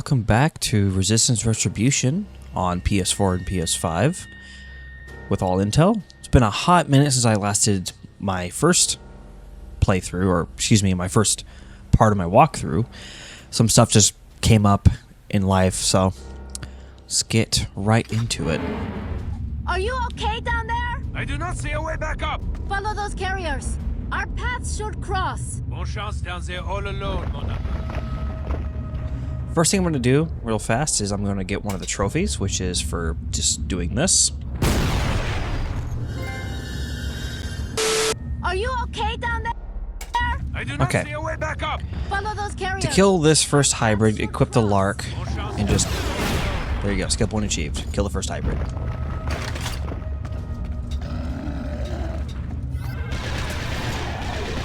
welcome back to Resistance Retribution on PS4 and PS5 with all intel. It's been a hot minute since I last did my first playthrough, or excuse me, my first part of my walkthrough. Some stuff just came up in life, so let's get right into it. Are you okay down there? I do not see a way back up. Follow those carriers. Our paths should cross. Bon chance down there all alone, Mona. First thing I'm going to do real fast is I'm going to get one of the trophies, which is for just doing this. Are you okay down there? I do not see a way back up. Follow those carriers. To kill this first hybrid, equip the Lark and just... There you go, skill point achieved. Kill the first hybrid.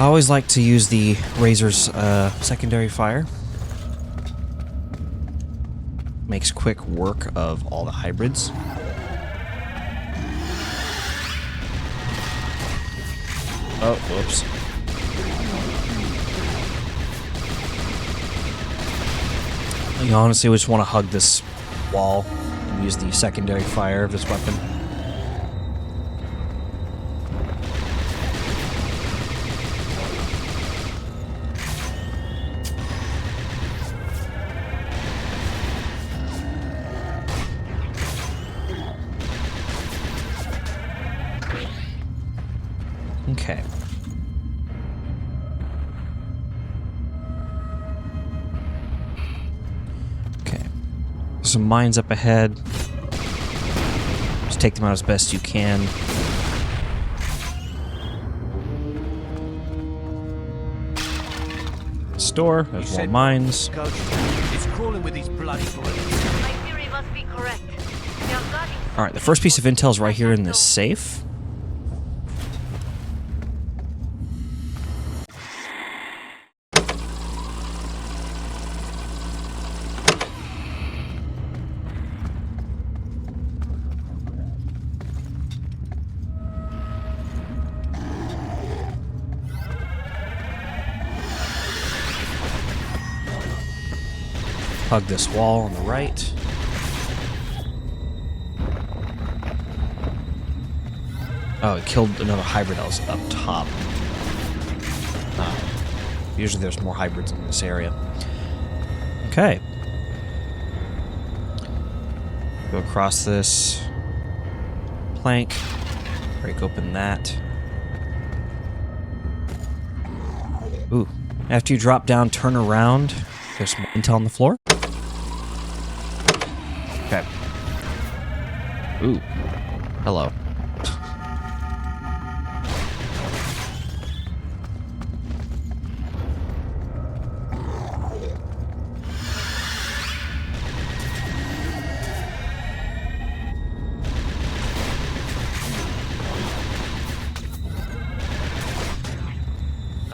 I always like to use the Razor's secondary fire. Makes quick work of all the hybrids. Oh, whoops. You honestly just want to hug this wall and use the secondary fire of this weapon. Okay. Okay. Some mines up ahead. Just take them out as best you can. Store. There's more mines. Scorched. It's crawling with these bloody bullets. My theory must be correct. They are guarding. Alright, the first piece of intel is right here in this safe. Hug this wall on the right. Oh, it killed another hybrid else up top. Usually there's more hybrids in this area. Okay. Go across this plank. Break open that. Ooh. After you drop down, turn around. There's some intel on the floor. Okay. Ooh. Hello.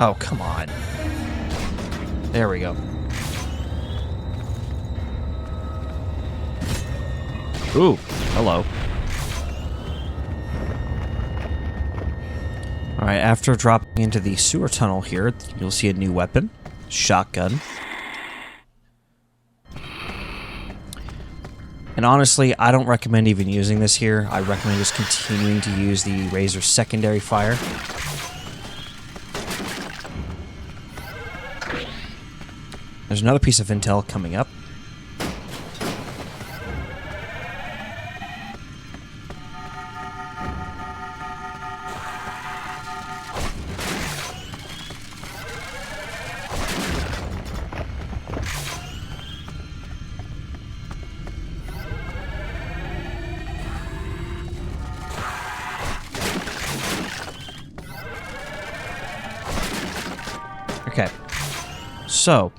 Oh, come on. There we go. Ooh, hello. Alright, after dropping into the sewer tunnel here, you'll see a new weapon. Shotgun. And honestly, I don't recommend even using this here. I recommend just continuing to use the Razor's secondary fire. There's another piece of intel coming up. Okay, so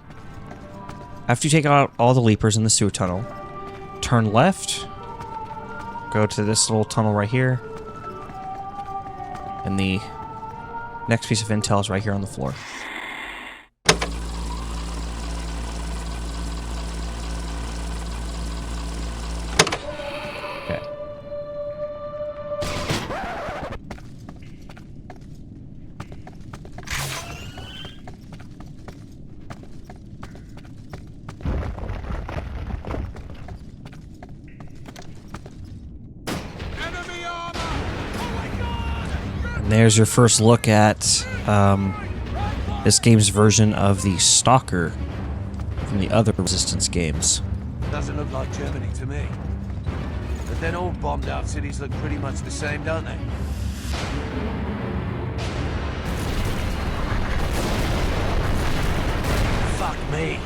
after you take out all the leapers in the sewer tunnel, turn left, go to this little tunnel right here, and the next piece of intel is right here on the floor. Okay. And there's your first look at this game's version of the Stalker from the other Resistance games. Doesn't look like Germany to me. But then all bombed out cities look pretty much the same, don't they? Fuck me.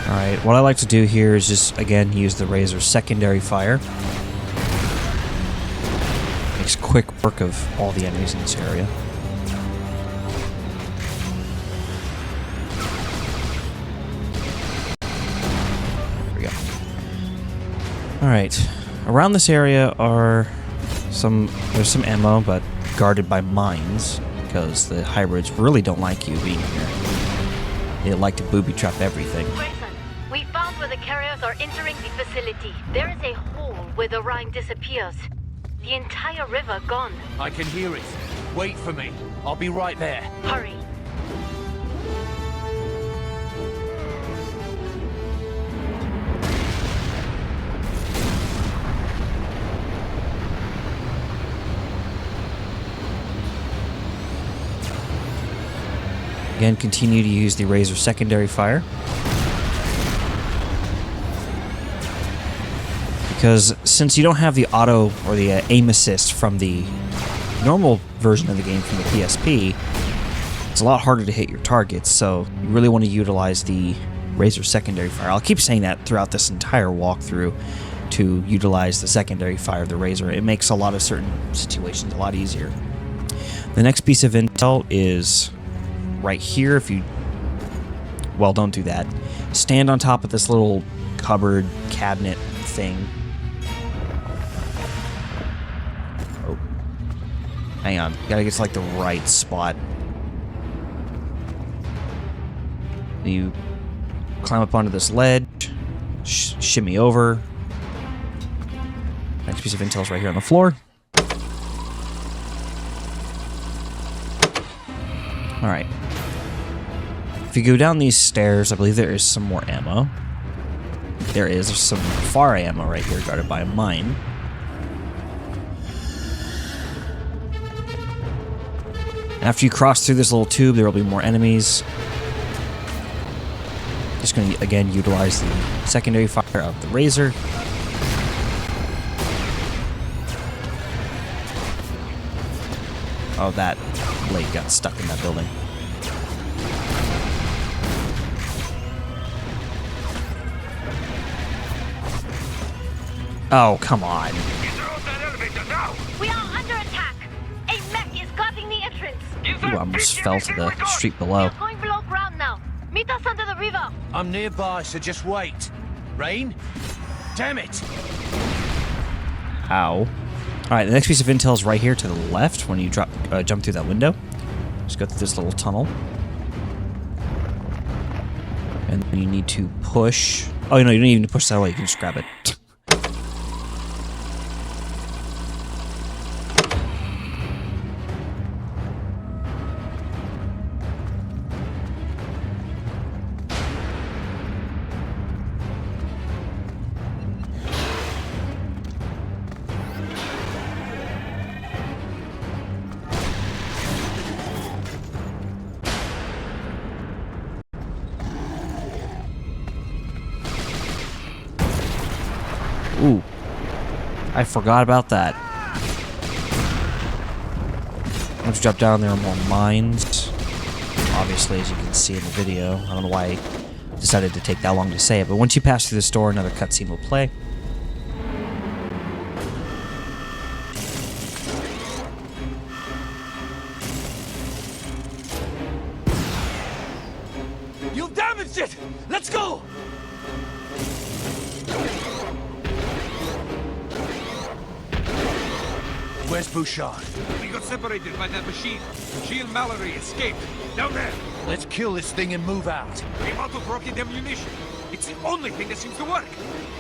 Alright, what I like to do here is just, again, use the Razor's secondary fire. Makes quick work of all the enemies in this area. There we go. Alright, around this area are there's some ammo, but guarded by mines, because the hybrids really don't like you being here. They like to booby trap everything. We found where the carriers are entering the facility. There is a hole where the Rhine disappears. The entire river gone. I can hear it. Wait for me. I'll be right there. Hurry. Again, continue to use the Razor secondary fire. Because since you don't have the auto or the aim assist from the normal version of the game from the PSP, it's a lot harder to hit your targets, so you really want to utilize the Razor secondary fire. I'll keep saying that throughout this entire walkthrough, to utilize the secondary fire of the Razor. It makes a lot of certain situations a lot easier. The next piece of intel is right here. If you... well, don't do that. Stand on top of this little cupboard cabinet thing. Oh. Hang on. You gotta get to like the right spot. You climb up onto this ledge. Shimmy over. Next piece of intel is right here on the floor. Alright. If you go down these stairs, I believe there is some more ammo. There's some far ammo right here, guarded by a mine. And after you cross through this little tube, there will be more enemies. Just going to, again, utilize the secondary fire of the Razor. Oh, that blade got stuck in that building. Oh, come on. We are under attack. A mech is blocking the entrance. Ooh, I almost fell to the street below. We're going below ground now. Meet us under the river. I'm nearby, so just wait. Rain? Damn it! Ow. Alright, the next piece of intel is right here to the left when you jump through that window. Just go through this little tunnel. And then you need to push... oh, no, you don't even need to push that way. You can just grab it. Ooh. I forgot about that. Once you drop down, there are more mines. Obviously, as you can see in the video. I don't know why I decided to take that long to say it, but once you pass through this door, another cutscene will play. You've damaged it! Let's go! Where's Bouchard? We got separated by that machine. She and Mallery escaped. Down there. Let's kill this thing and move out. We're out of rocket ammunition. It's the only thing that seems to work.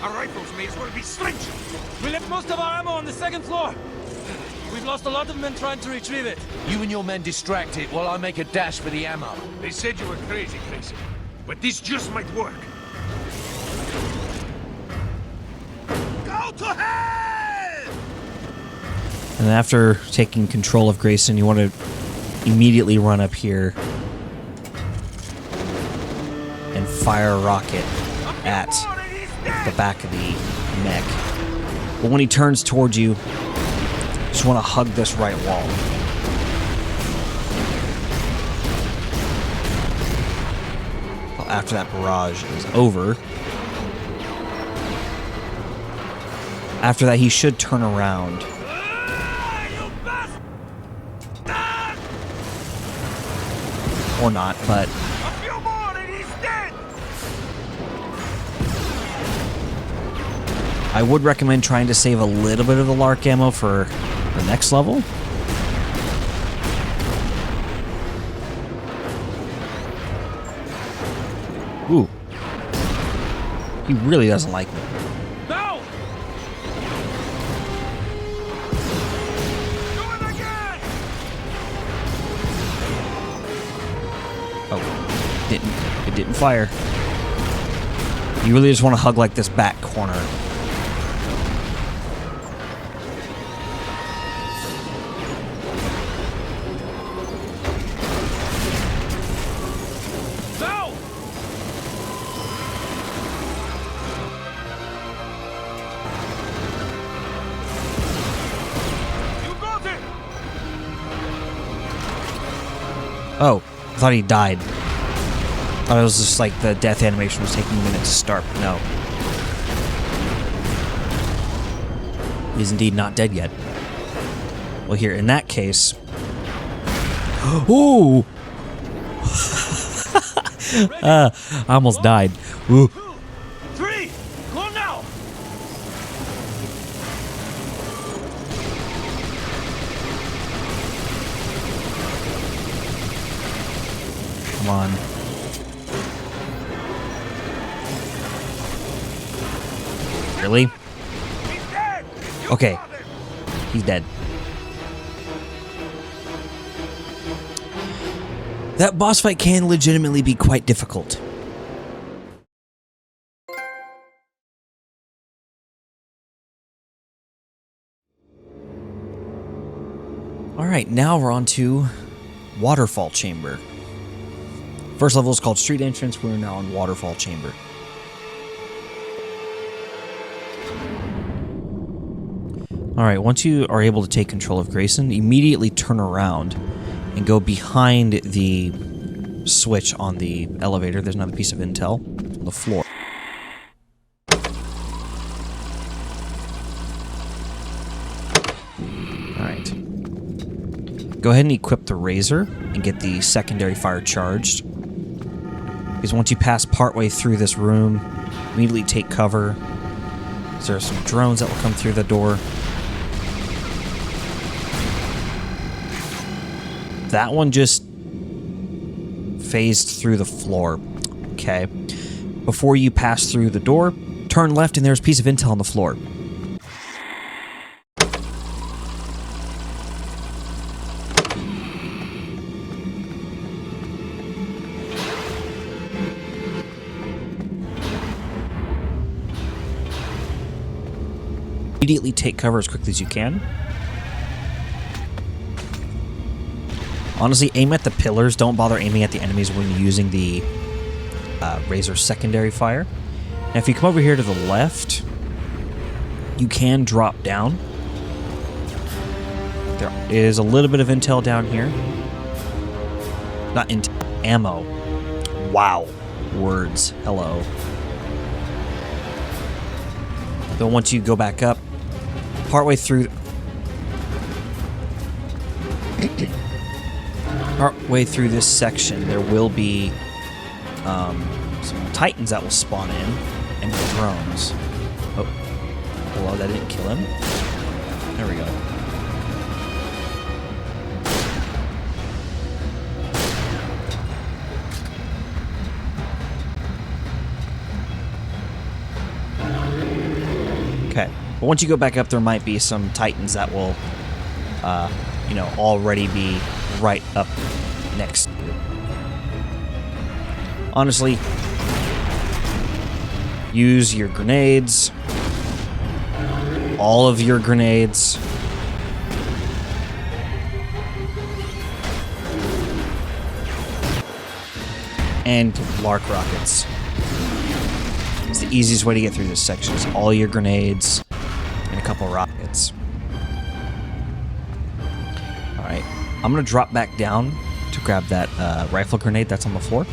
Our rifles may as well be slingshot. We left most of our ammo on the second floor. We've lost a lot of men trying to retrieve it. You and your men distract it while I make a dash for the ammo. They said you were crazy, Grayson. but this just might work. Go to hell! And after taking control of Grayson, you want to immediately run up here and fire a rocket at the back of the mech. But when he turns towards you, you just want to hug this right wall. Well, after that barrage is over, after that he should turn around. Or not, but I would recommend trying to save a little bit of the Lark ammo for the next level. Ooh. He really doesn't like me. No! Oh, it didn't fire. You really just want to hug like this back corner. No! You got it! Oh, I thought he died. I thought it was just like the death animation was taking a minute to start. No. He's indeed not dead yet. Well, here, in that case... Ooh! I almost died. Ooh. 2, 3, go now! Come on. Really? He's dead! You Okay. got him! He's dead. That boss fight can legitimately be quite difficult. Alright, now we're on to Waterfall Chamber. First level is called Street Entrance, we're now on Waterfall Chamber. Alright, once you are able to take control of Grayson, immediately turn around and go behind the switch on the elevator. There's another piece of intel on the floor. Alright. Go ahead and equip the Razor and get the secondary fire charged. Because once you pass partway through this room, immediately take cover. There are some drones that will come through the door. That one just phased through the floor. Okay. Before you pass through the door, turn left and there's a piece of intel on the floor. Immediately take cover as quickly as you can. Honestly, aim at the pillars. Don't bother aiming at the enemies when you're using the Razor secondary fire. Now, if you come over here to the left, you can drop down. There is a little bit of intel down here. Not intel, ammo. Wow. Words. Hello. Then once you go back up, partway through... partway through this section, there will be some Titans that will spawn in, and drones. Oh, hello, that didn't kill him. There we go. Okay, but once you go back up, there might be some Titans that will, you know, already be right up next to you. Honestly, use your grenades. All of your grenades. And lark rockets. It's the easiest way to get through this section. Is all your grenades and a couple rockets. Alright. I'm going to drop back down to grab that rifle grenade that's on the floor.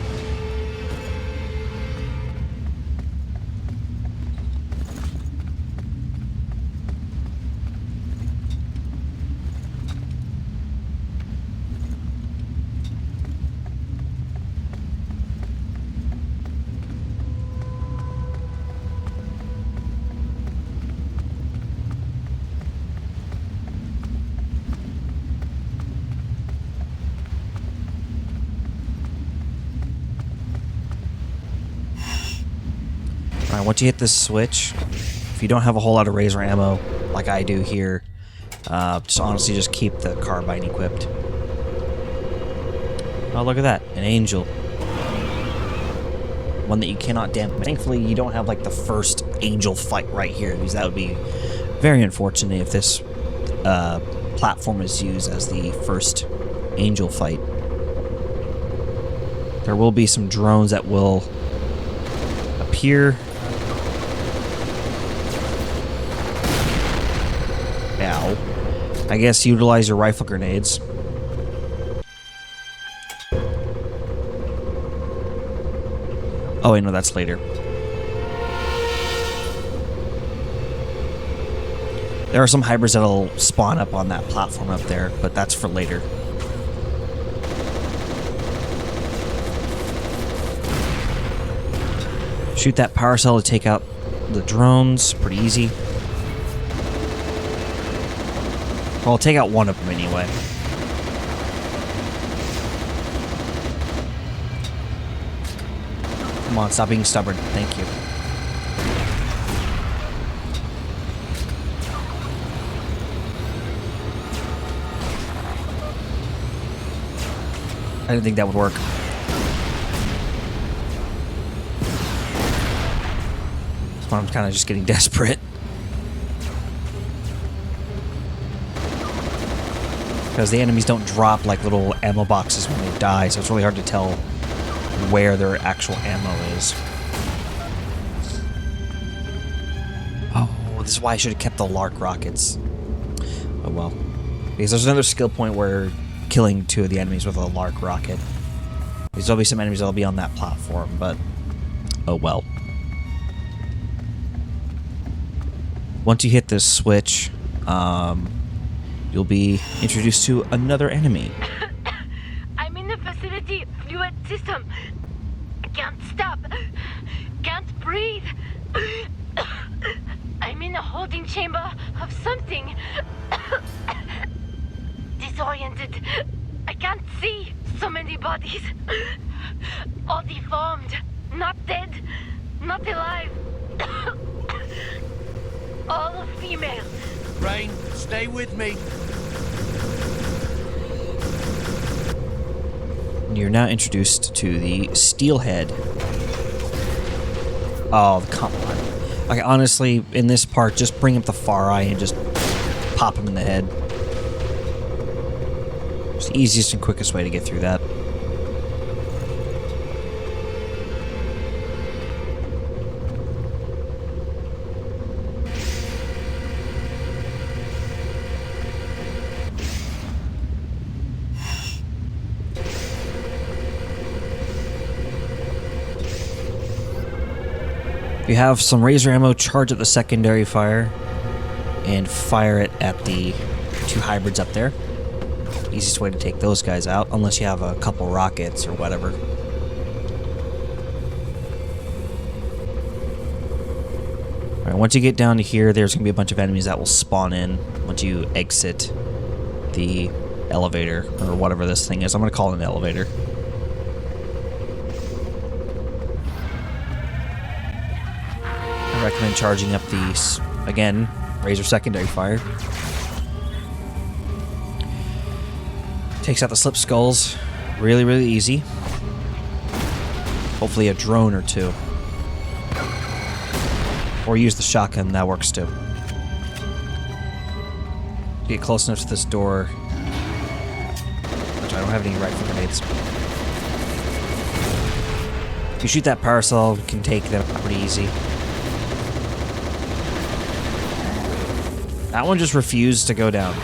Alright, once you hit this switch, if you don't have a whole lot of razor ammo, like I do here, just honestly just keep the carbine equipped. Oh, look at that. An angel. One that you cannot damage. Thankfully, you don't have, like, the first angel fight right here, because that would be very unfortunate if this platform is used as the first angel fight. There will be some drones that will appear. Ow. I guess utilize your rifle grenades. Oh, wait, no, that's later. There are some hybrids that'll spawn up on that platform up there, but that's for later. Shoot that power cell to take out the drones. Pretty easy. Well, I'll take out one of them anyway. Come on, stop being stubborn. Thank you. I didn't think that would work. That's why I'm kind of just getting desperate. Because the enemies don't drop like little ammo boxes when they die, so it's really hard to tell where their actual ammo is. Oh, this is why I should have kept the lark rockets. Oh well. Because there's another skill point where killing two of the enemies with a lark rocket. Because there'll be some enemies that'll be on that platform, but oh well. Once you hit this switch, you'll be introduced to another enemy. I'm in the facility fluid system. I can't stop. Can't breathe. I'm in a holding chamber of something. Disoriented. I can't see. So many bodies. All deformed. Not dead. Not alive. All female. Rain, stay with me. You're now introduced to the Steelhead. Oh, come on. Okay, honestly, in this part, just bring up the Far Eye and just pop him in the head. It's the easiest and quickest way to get through that. You have some razor ammo, charge at the secondary fire, and fire it at the two hybrids up there. Easiest way to take those guys out, unless you have a couple rockets or whatever. Alright, once you get down to here, there's going to be a bunch of enemies that will spawn in once you exit the elevator, or whatever this thing is. I'm going to call it an elevator. I recommend charging up these, again, razor secondary fire. Takes out the slip skulls really, really easy. Hopefully a drone or two. Or use the shotgun, that works too. Get close enough to this door. Which I don't have any rifle grenades. If you shoot that parasol, you can take them pretty easy. That one just refused to go down.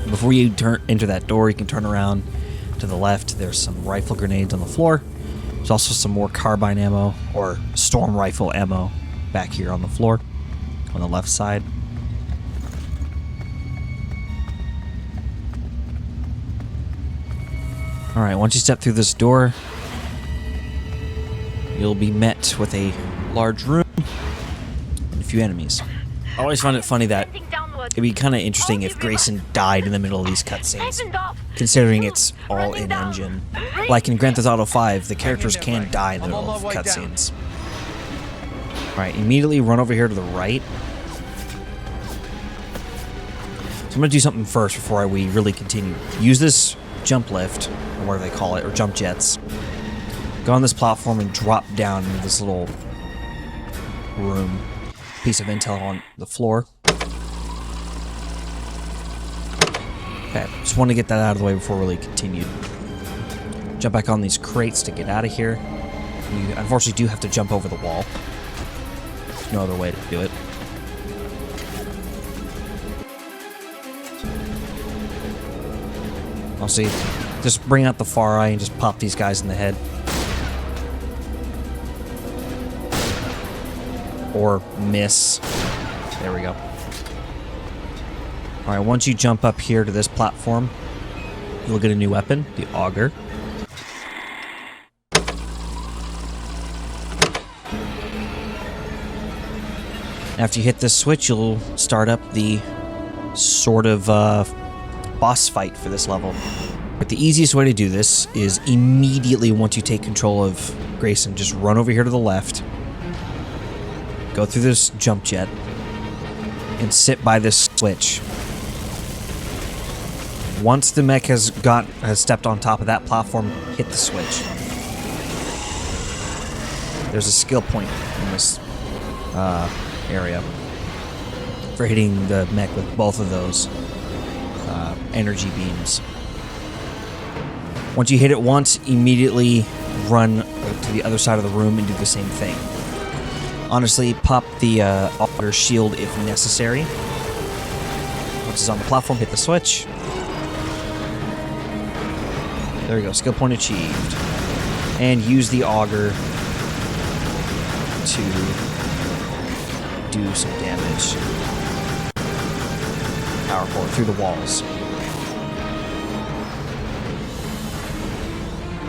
Before you enter that door, you can turn around to the left. There's some rifle grenades on the floor. There's also some more carbine ammo, or storm rifle ammo, back here on the floor, on the left side. Alright, once you step through this door, you'll be met with a large room and a few enemies. I always found it funny that it'd be kind of interesting if Grayson died in the middle of these cutscenes, considering it's all in-engine. Like in Grand Theft Auto 5, the characters can die in the middle of cutscenes. Alright, immediately run over here to the right. So I'm going to do something first before we really continue. Use this jump lift, or whatever they call it, or jump jets. Go on this platform and drop down into this little room. Piece of intel on the floor. Okay, just want to get that out of the way before we really continue. Jump back on these crates to get out of here. You unfortunately do have to jump over the wall. There's no other way to do it. I'll see. Just bring out the far eye and just pop these guys in the head. Or miss. There we go. Alright, once you jump up here to this platform, you'll get a new weapon, the auger. After you hit this switch, you'll start up the sort of boss fight for this level. But the easiest way to do this is immediately once you take control of Grayson, just run over here to the left. Go through this jump jet and sit by this switch. Once the mech has stepped on top of that platform, hit the switch. There's a skill point in this area for hitting the mech with both of those energy beams. Once you hit it once, immediately run to the other side of the room and do the same thing. Honestly, pop the auger shield if necessary. Once it's on the platform, hit the switch. There we go, skill point achieved. And use the auger to do some damage. Power core through the walls.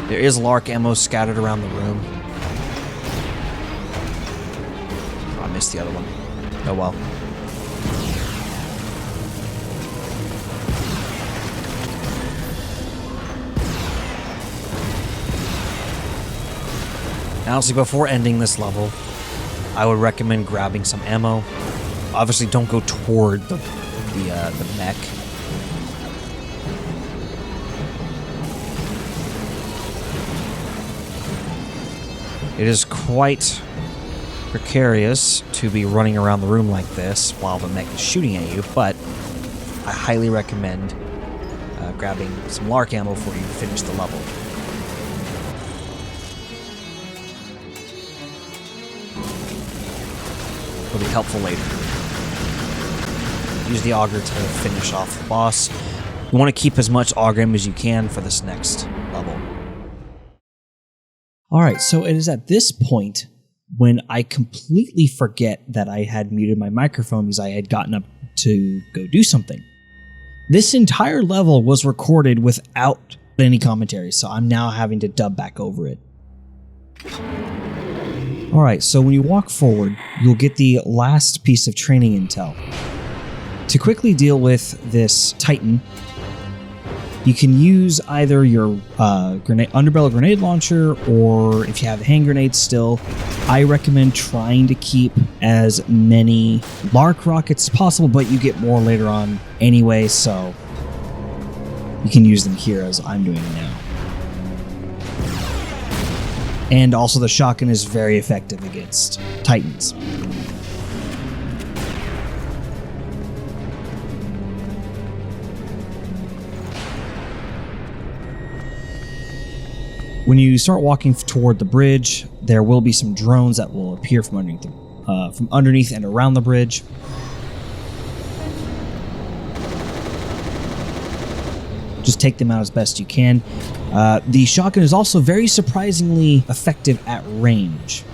There is Lark ammo scattered around the room. The other one. Oh well. Honestly, before ending this level, I would recommend grabbing some ammo. Obviously, don't go toward the mech. It is quite precarious to be running around the room like this while the mech is shooting at you, but I highly recommend grabbing some Lark ammo before you finish the level. It'll be helpful later. Use the auger to finish off the boss. You want to keep as much auger ammo as you can for this next level. Alright, so it is at this point when I completely forget that I had muted my microphone because I had gotten up to go do something. This entire level was recorded without any commentary, so I'm now having to dub back over it. Alright, so when you walk forward, you'll get the last piece of training intel. To quickly deal with this Titan, you can use either your underbarrel grenade launcher, or if you have hand grenades still, I recommend trying to keep as many Lark rockets as possible, but you get more later on anyway, so you can use them here as I'm doing now. And also the shotgun is very effective against Titans. When you start walking toward the bridge, there will be some drones that will appear from underneath and around the bridge. Just take them out as best you can. The shotgun is also very surprisingly effective at range.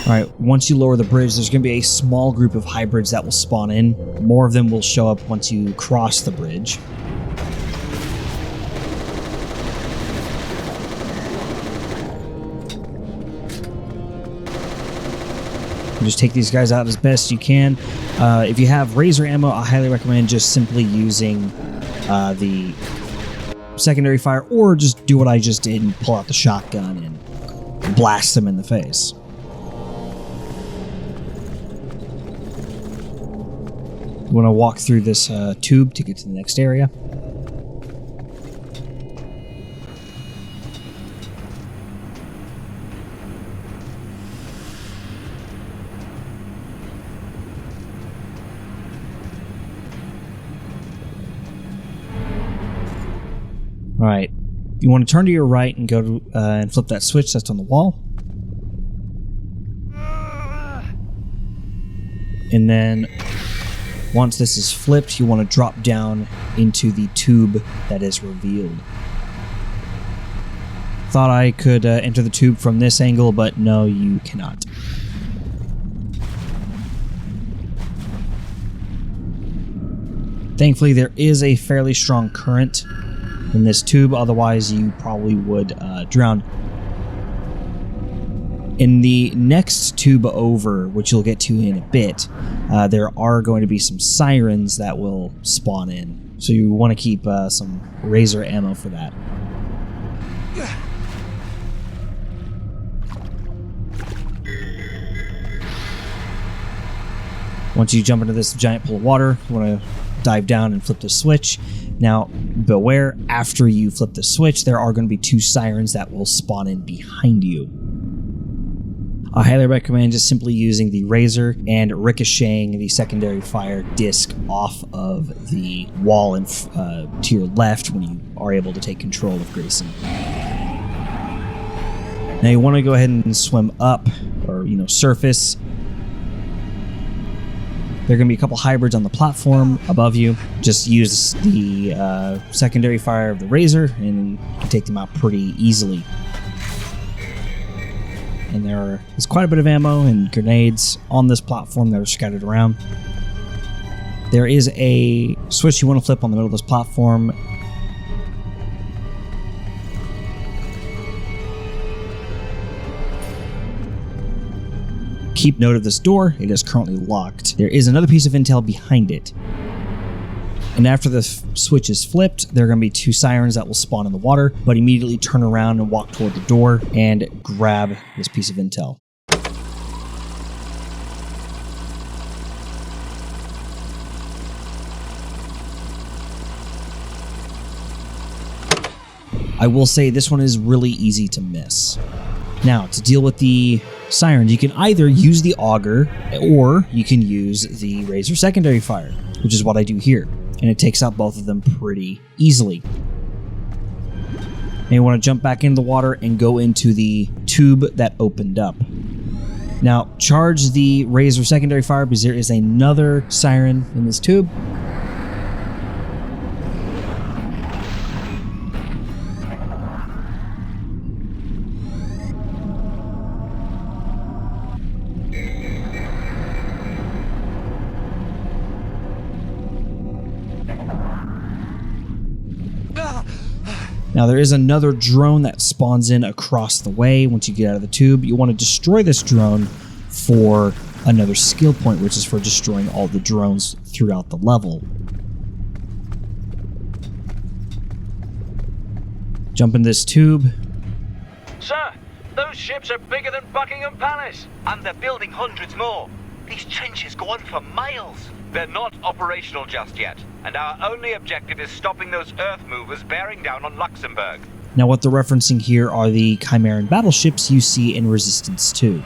Alright, once you lower the bridge, there's going to be a small group of hybrids that will spawn in. More of them will show up once you cross the bridge. And just take these guys out as best you can. If you have Razor ammo, I highly recommend just simply using the secondary fire, or just do what I just did and pull out the shotgun and blast them in the face. You want to walk through this tube to get to the next area. Alright, you want to turn to your right and go to, and flip that switch that's on the wall. And then once this is flipped, you want to drop down into the tube that is revealed. Thought I could enter the tube from this angle, but no, you cannot. Thankfully, there is a fairly strong current in this tube, otherwise you probably would drown. In the next tube over, which you'll get to in a bit, there are going to be some sirens that will spawn in. So you want to keep some Razor ammo for that. Once you jump into this giant pool of water, you want to dive down and flip the switch. Now, beware, after you flip the switch, there are going to be 2 sirens that will spawn in behind you. I highly recommend just simply using the Razor and ricocheting the secondary fire disc off of the wall and to your left when you are able to take control of Grayson. Now you want to go ahead and swim up, or surface. There are going to be a couple hybrids on the platform above you. Just use the secondary fire of the Razor and you can take them out pretty easily. And there is quite a bit of ammo and grenades on this platform that are scattered around. There is a switch you want to flip on the middle of this platform. Keep note of this door, it is currently locked. There is another piece of intel behind it. And after the switch is flipped, there are going to be 2 sirens that will spawn in the water, but immediately turn around and walk toward the door and grab this piece of intel. I will say this one is really easy to miss. Now, to deal with the sirens, you can either use the auger or you can use the Razor secondary fire, which is what I do here. And it takes out both of them pretty easily. Now you want to jump back into the water and go into the tube that opened up. Now, charge the Razor secondary fire because there is another siren in this tube. Now there is another drone that spawns in across the way once you get out of the tube. You want to destroy this drone for another skill point, which is for destroying all the drones throughout the level. Jump in this tube. Sir, those ships are bigger than Buckingham Palace. And they're building hundreds more. These trenches go on for miles. They're not operational just yet, and our only objective is stopping those earth movers bearing down on Luxembourg. Now what they're referencing here are the Chimeran battleships you see in Resistance 2.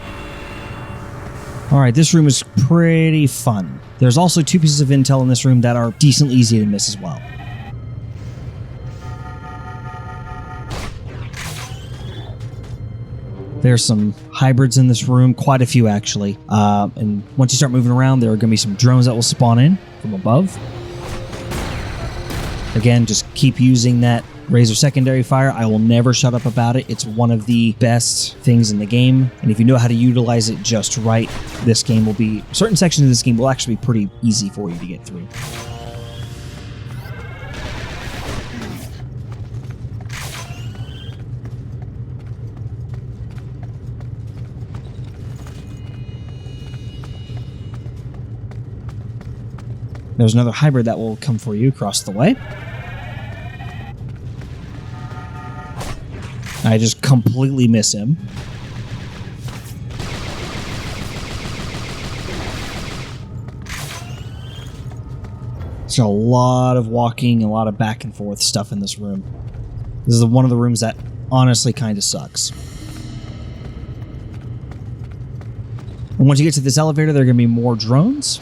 Alright, this room is pretty fun. There's also 2 pieces of intel in this room that are decently easy to miss as well. There's some hybrids in this room, quite a few actually. And once you start moving around, there are going to be some drones that will spawn in from above. Again, just keep using that Razor secondary fire. I will never shut up about it. It's one of the best things in the game. And if you know how to utilize it just right, this game will be... certain sections of this game will actually be pretty easy for you to get through. There's another hybrid that will come for you across the way. I just completely miss him. There's a lot of walking, a lot of back and forth stuff in this room. This is one of the rooms that honestly kind of sucks. And once you get to this elevator, there are going to be more drones.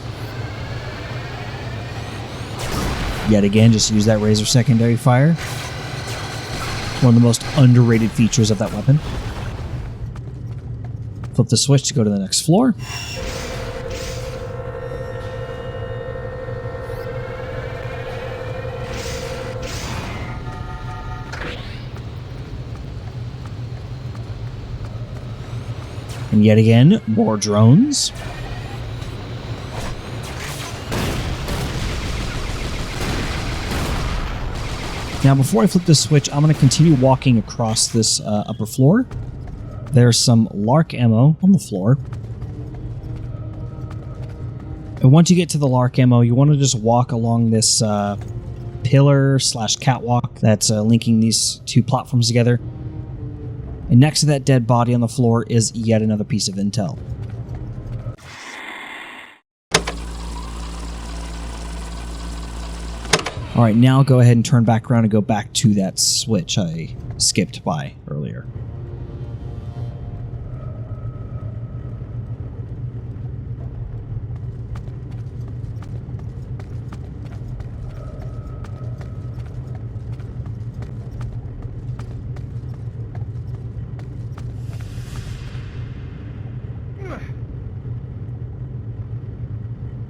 Yet again, just use that Razor secondary fire. One of the most underrated features of that weapon. Flip the switch to go to the next floor. And yet again, more drones. Now, before I flip this switch, I'm going to continue walking across this upper floor. There's some Lark ammo on the floor. And once you get to the Lark ammo, you want to just walk along this pillar / catwalk that's linking these 2 platforms together. And next to that dead body on the floor is yet another piece of intel. Alright, now go ahead and turn back around and go back to that switch I skipped by earlier.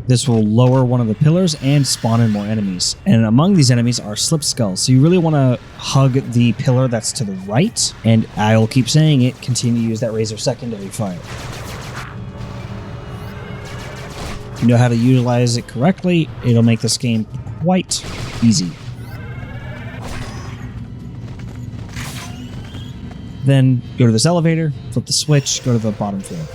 This will lower one of the pillars and spawn in more enemies. And among these enemies are slip skulls. So you really want to hug the pillar that's to the right. And I'll keep saying it, continue to use that Razor secondary fire. If you know how to utilize it correctly, it'll make this game quite easy. Then go to this elevator, flip the switch, go to the bottom floor.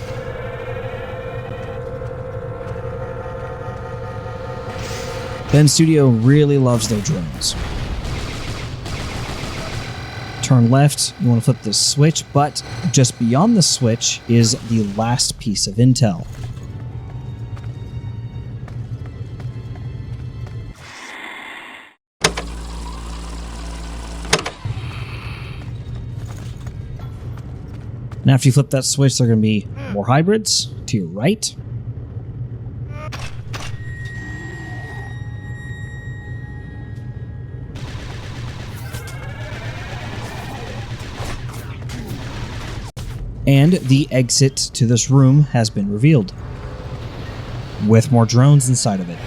Ben Studio really loves their drones. Turn left, you want to flip this switch, but just beyond the switch is the last piece of intel. And after you flip that switch, there are going to be more hybrids to your right. And the exit to this room has been revealed, with more drones inside of it.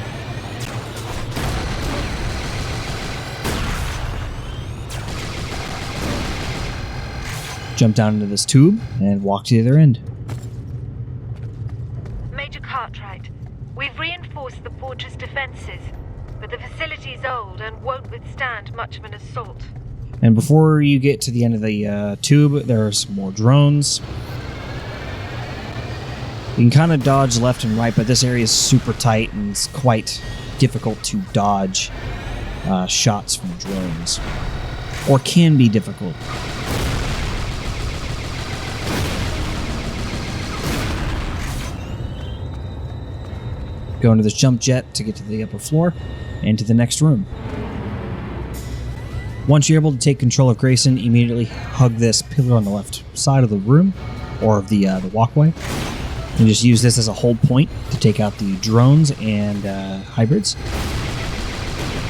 Jump down into this tube and walk to the other end. Major Cartwright, we've reinforced the fortress defenses, but the facility's old and won't withstand much of an assault. And before you get to the end of the tube, there's more drones. You can kind of dodge left and right, but this area is super tight and it's quite difficult to dodge shots from drones. or can be difficult. Go into this jump jet to get to the upper floor and to the next room. Once you're able to take control of Grayson, immediately hug this pillar on the left side of the room, or of the walkway. And just use this as a hold point to take out the drones and hybrids.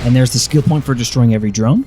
And there's the skill point for destroying every drone.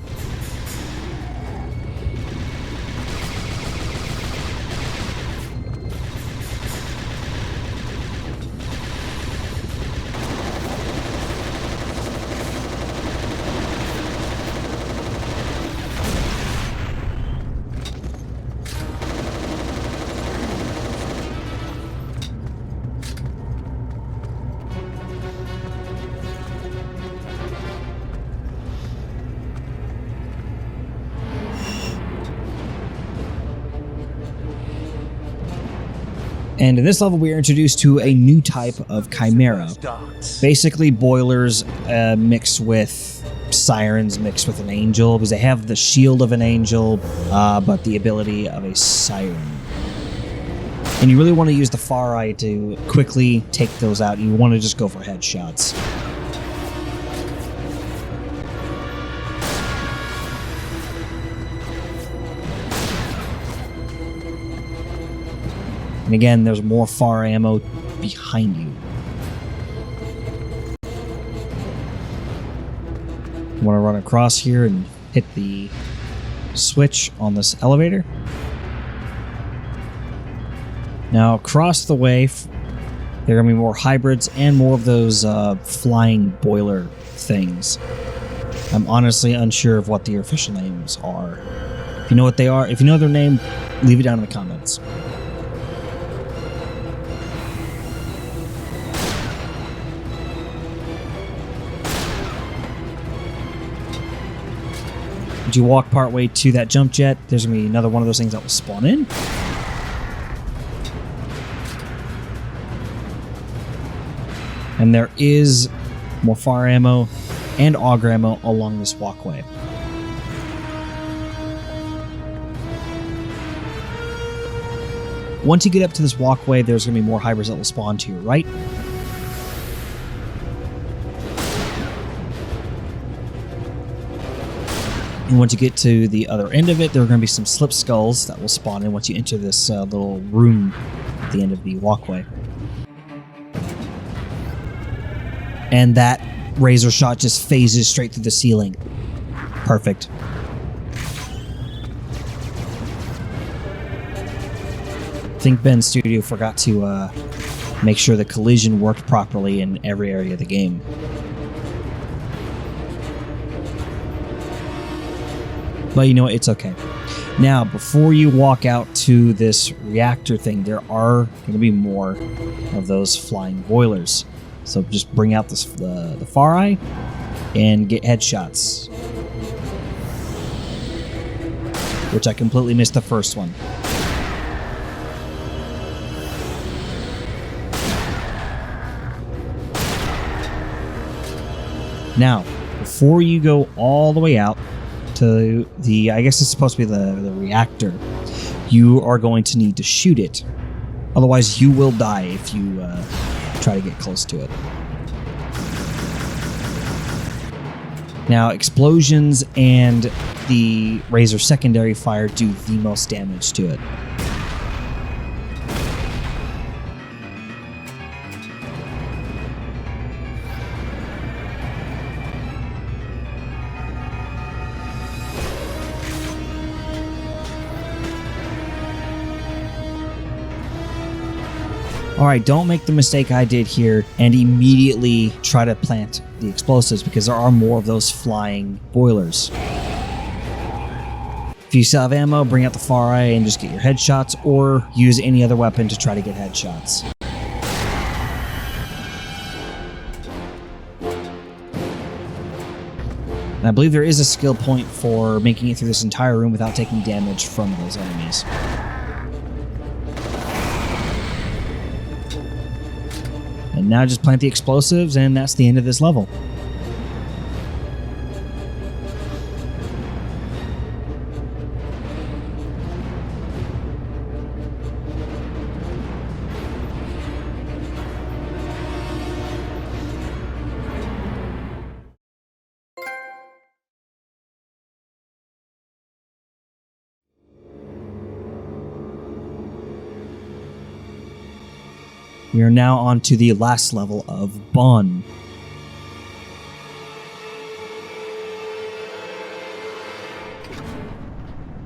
And in this level, we are introduced to a new type of chimera. Basically, boilers mixed with sirens, mixed with an angel, because they have the shield of an angel, but the ability of a siren. And you really want to use the far eye to quickly take those out. You want to just go for headshots. And again, there's more far ammo behind you. You want to run across here and hit the switch on this elevator. Now, across the way, there are going to be more hybrids and more of those flying boiler things. I'm honestly unsure of what their official names are. If you know what they are, if you know their name, leave it down in the comments. As you walk partway to that jump jet, there's going to be another one of those things that will spawn in. And there is more fire ammo and auger ammo along this walkway. Once you get up to this walkway, there's going to be more hybrids that will spawn to your right. And once you get to the other end of it, there are going to be some slip skulls that will spawn in once you enter this little room at the end of the walkway. And that razor shot just phases straight through the ceiling. Perfect. I think Ben's studio forgot to make sure the collision worked properly in every area of the game. But you know what? It's okay. Now, before you walk out to this reactor thing, there are going to be more of those flying boilers. So just bring out this, the far eye and get headshots. Which I completely missed the first one. Now, before you go all the way out to the, I guess it's supposed to be the reactor, you are going to need to shoot it. Otherwise, you will die if you try to get close to it. Now, explosions and the Razor secondary fire do the most damage to it. Alright, don't make the mistake I did here and immediately try to plant the explosives, because there are more of those flying boilers. If you still have ammo, bring out the far eye and just get your headshots, or use any other weapon to try to get headshots. And I believe there is a skill point for making it through this entire room without taking damage from those enemies. And now just plant the explosives, and that's the end of this level. We are now on to the last level of Bonn.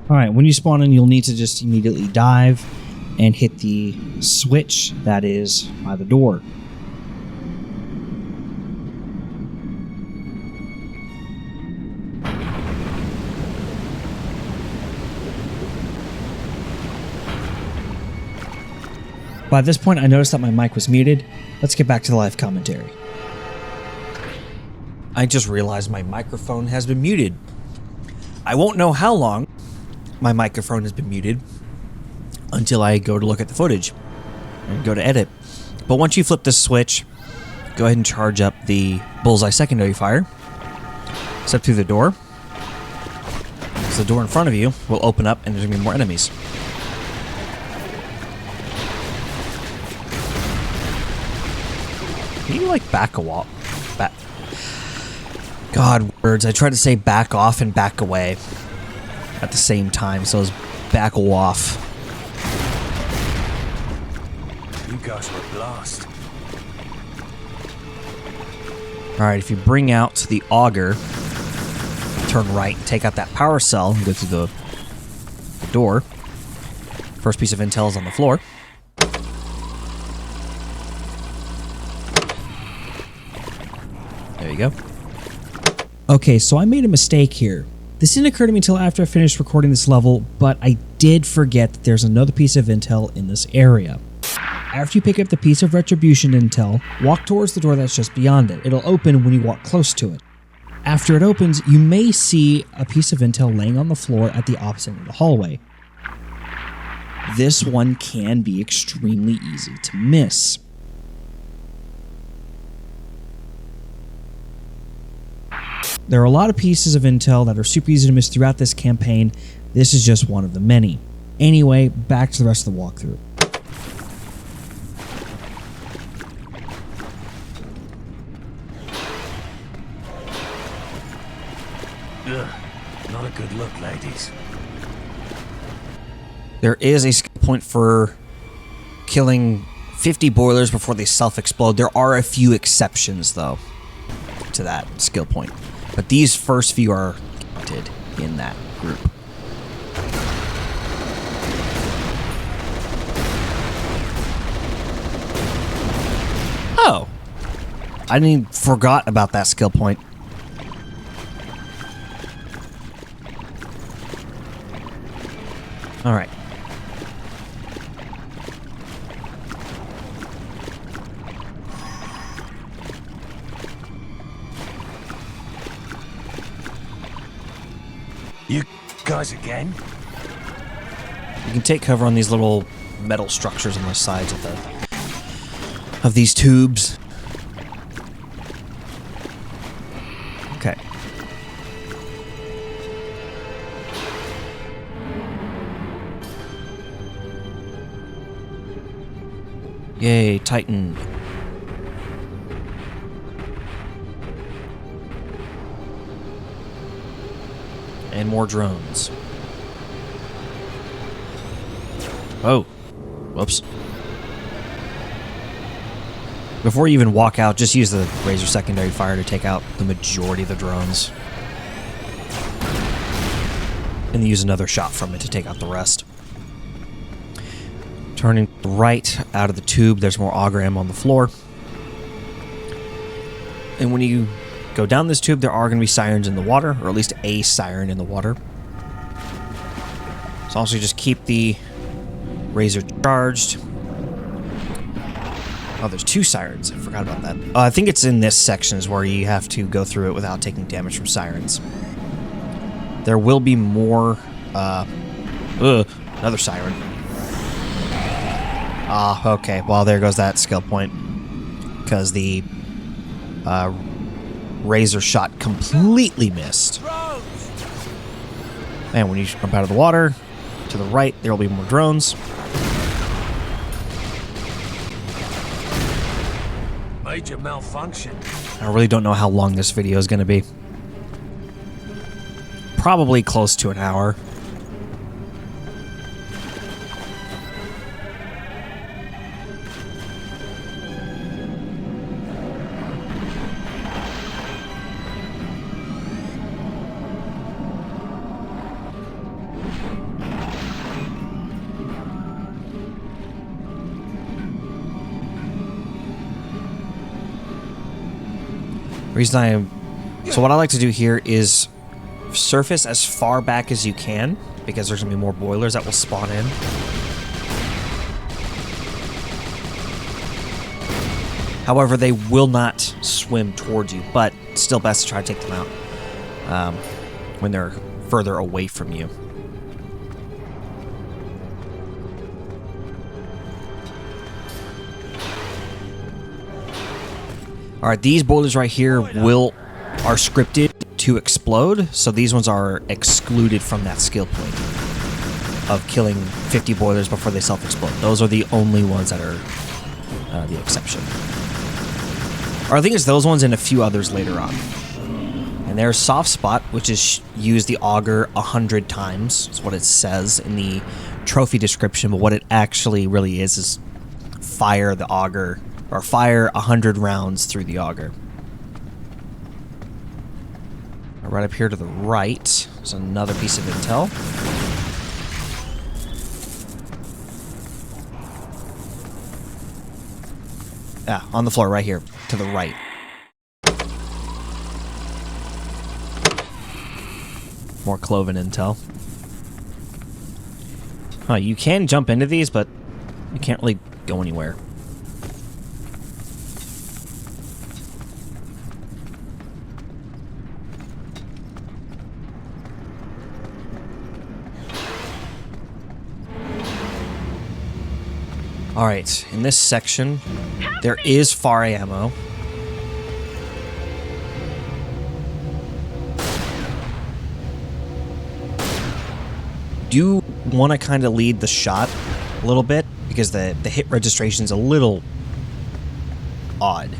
Alright, when you spawn in, you'll need to just immediately dive and hit the switch that is by the door. By this point, I noticed that my mic was muted. Let's get back to the live commentary. I just realized my microphone has been muted. I won't know how long my microphone has been muted until I go to look at the footage and go to edit. But once you flip this switch, go ahead and charge up the bullseye secondary fire. Step through the door. So the door in front of you will open up and there's going to be more enemies. Can you like back a wall? God, words. I tried to say back off and back away at the same time, so it's back off. You guys were a blast. Alright, if you bring out the auger, turn right and take out that power cell and go through the door. First piece of intel is on the floor. There you go. Okay, so I made a mistake here. This didn't occur to me until after I finished recording this level, but I did forget that there's another piece of intel in this area. After you pick up the piece of Retribution intel, walk towards the door that's just beyond it. It'll open when you walk close to it. After it opens, you may see a piece of intel laying on the floor at the opposite end of the hallway. This one can be extremely easy to miss. There are a lot of pieces of intel that are super easy to miss throughout this campaign. This is just one of the many. Anyway, back to the rest of the walkthrough. Ugh, not a good look, ladies. There is a skill point for killing 50 boilers before they self-explode. There are a few exceptions, though, to that skill point. But these first few are counted in that group. Oh. I didn't even forgot about that skill point. Alright. You guys again? You can take cover on these little metal structures on the sides of these tubes. Okay. Yay, Titan. And more drones. Oh. Whoops. Before you even walk out, just use the Razor secondary fire to take out the majority of the drones. And use another shot from it to take out the rest. Turning right out of the tube, there's more auger ammo on the floor. And when you go down this tube, there are going to be sirens in the water, or at least a siren in the water. So also just keep the Razor charged. Oh, there's two sirens. I forgot about that. I think it's in this section is where you have to go through it without taking damage from sirens. There will be more... another siren. Ah, okay. Well, there goes that skill point. Because the Razor shot completely missed. And when you jump out of the water, to the right, there will be more drones. Major malfunction. I really don't know how long this video is going to be. Probably close to an hour. So what I like to do here is surface as far back as you can, because there's gonna be more boilers that will spawn in. However, they will not swim towards you, but still best to try to take them out when they're further away from you. All right, these boilers right here are scripted to explode, so these ones are excluded from that skill point of killing 50 boilers before they self-explode. Those are the only ones that are the exception. Or I think it's those ones and a few others later on. And there's soft spot, which is use the auger 100 times. That's what it says in the trophy description, but what it actually really is fire the auger, or fire 100 rounds through the auger. Right up here to the right, there's another piece of intel. Ah, on the floor right here, to the right. More Cloven intel. Huh, you can jump into these, but you can't really go anywhere. Alright, in this section, there is fire ammo. Do want to kind of lead the shot a little bit, because the hit registration is a little odd.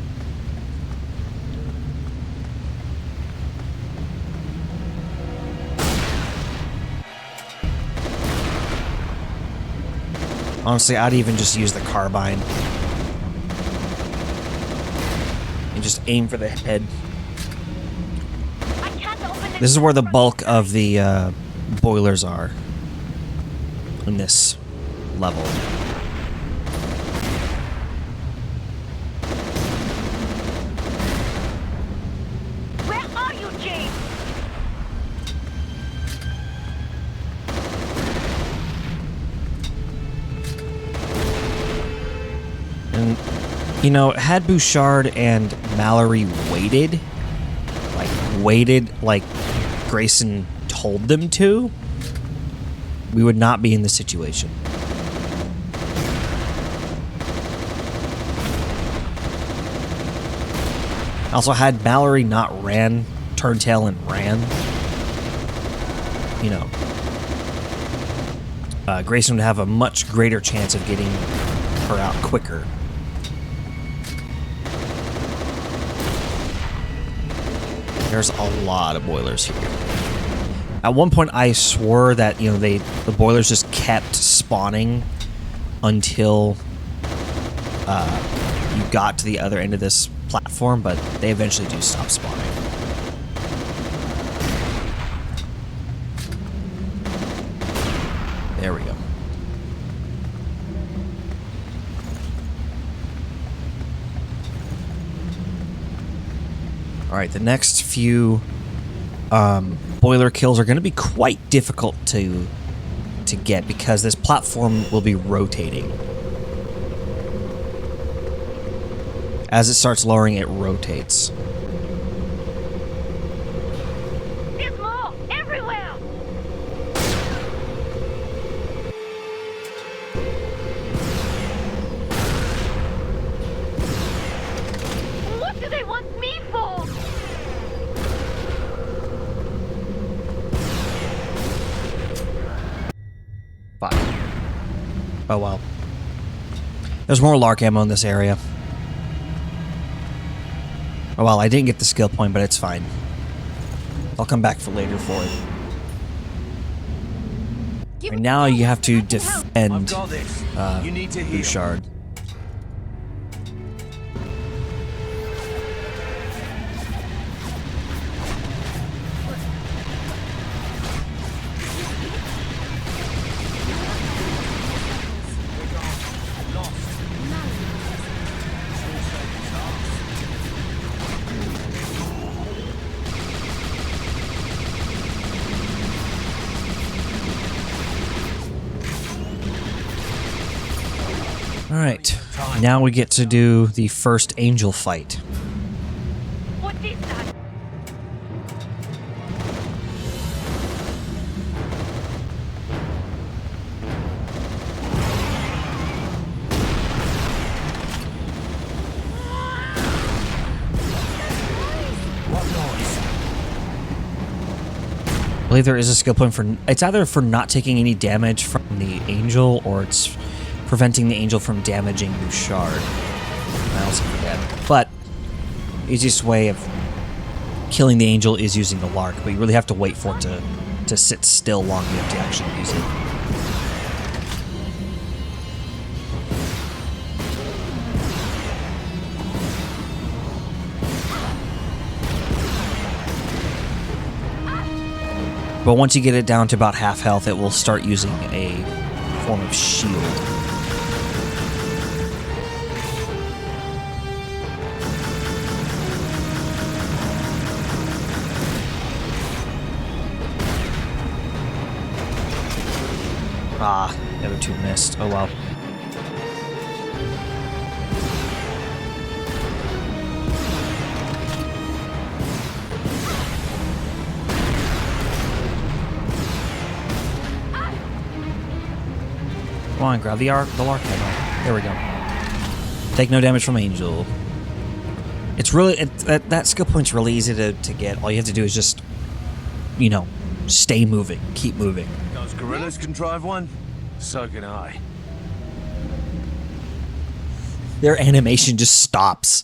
Honestly, I'd even just use the carbine and just aim for the head. This is where the bulk of the boilers are in this level. Where are you, James? And, you know, had Bouchard and Mallery waited like Grayson told them to, we would not be in this situation. Also, had Mallery not turned tail and ran, you know, Grayson would have a much greater chance of getting her out quicker. There's a lot of boilers here. At one point, I swore that, you know, the boilers just kept spawning until you got to the other end of this platform, but they eventually do stop spawning. There we go. All right, the next few boiler kills are going to be quite difficult to get, because this platform will be rotating. As it starts lowering, it rotates. There's more everywhere. What do they want me for? Oh well. There's more Lark ammo in this area. Oh well, I didn't get the skill point, but it's fine. I'll come back for later for it. And now you have to defend Bouchard. Alright, now we get to do the first angel fight. What is that? I believe there is a skill point for... It's either for not taking any damage from the angel, or it's preventing the angel from damaging Bouchard. I also forget. But, easiest way of killing the angel is using the lark, but you really have to wait for it to sit still long enough to actually use it. But once you get it down to about half health, it will start using a form of shield. Ah, the other two missed. Oh well. Come on, grab the lark ammo. There we go. Take no damage from angel. It's really that skill point's really easy to get. All you have to do is just, you know, stay moving, keep moving. Those gorillas can drive one, so can I. Their animation just stops.